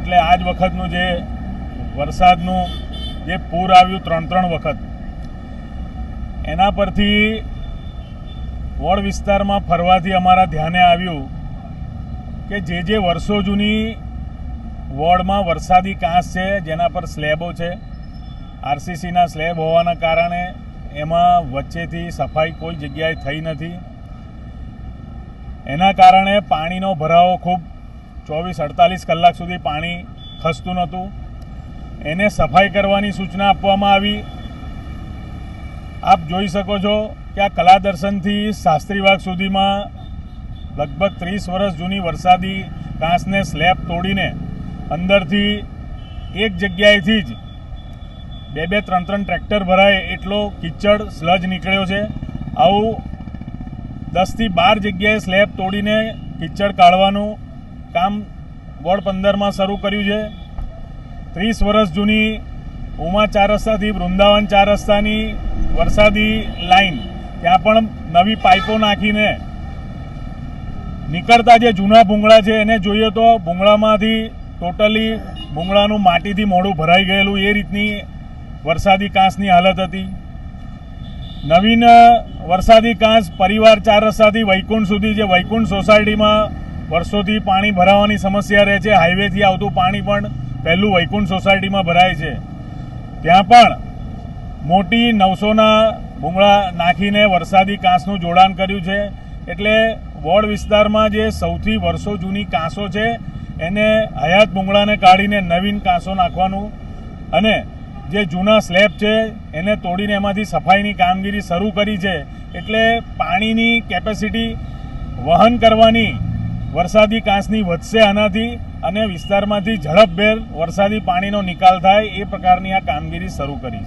એટલે આજ વખતનું જે વરસાદનું જે પૂર આવ્યું 3 વખત, એના પરથી વોર્ડ વિસ્તારમાં ફરવાથી અમારા ધ્યાને આવ્યું કે જે વર્ષો જૂની વોર્ડમાં વરસાદી કાંસ છે, જેના પર સ્લેબો છે, આરસીસીના સ્લેબ હોવાના કારણે એમાં વચ્ચેથી સફાઈ કોઈ જગ્યાએ થઈ નથી. એના કારણે પાણીનો ભરાવો ખૂબ 24-48 કલાક સુધી પાણી ખસતું નહોતું. એને સફાઈ કરવાની સૂચના આપવામાં આવી. આપ જોઈ શકો છો કે આ કલા દર્શનથી શાસ્ત્રીબાગ સુધીમાં લગભગ 30 વર્ષ જૂની વરસાદી કાંસને સ્લેબ તોડીને અંદરથી એક જગ્યાએથી જ 2-3 ટ્રેક્ટર ભરાય એટલો કિચડ સ્લજ નીકળ્યો છે. આવું 10થી 12 જગ્યાએ સ્લેબ તોડીને કિચડ કાઢવાનું કામ વોર્ડ 15માં શરૂ કર્યું છે. 30 વર્ષ જૂની ઉમા 4 રસ્તાથી વૃંદાવન 4 રસ્તાની વરસાદી લાઈન, ત્યાં પણ નવી પાઇપો નાખીને નીકળતા જે જૂના ભૂંગળા છે એને જોઈએ તો ભૂંગળામાંથી ટોટલી ભૂંગળાનું માટીથી મોઢું ભરાઈ ગયેલું એ રીતની વરસાદી કાંસની હાલત હતી. નવીન વરસાદી કાંસ પરિવાર 4 રસ્તાથી વૈકુંઠ સુધી, જે વૈકુંઠ સોસાયટીમાં વર્ષોથી પાણી ભરાવાની સમસ્યા રહે છે, હાઈવેથી આવતું પાણી પણ પહેલું વૈકુંઠ સોસાયટીમાં ભરાય છે, ત્યાં પણ મોટી 900ના ભૂંગળા નાખીને વરસાદી કાંસનું જોડાણ કર્યું છે. એટલે વોર્ડ વિસ્તારમાં જે સૌથી વર્ષો જૂની કાંસો છે એને હયાત ભૂંગળાને કાઢીને નવીન કાંસો નાખવાનું અને જે જૂના સ્લેબ છે એને તોડીને એમાંથી સફાઈની કામગીરી શરૂ કરી છે. એટલે પાણીની કેપેસિટી વહન કરવાની વરસાદી કાંસની વધશે આનાથી, અને વિસ્તારમાંથી ઝડપભેર વરસાદી પાણીનો નિકાલ થાય એ પ્રકારની આ કામગીરી શરૂ કરી છે.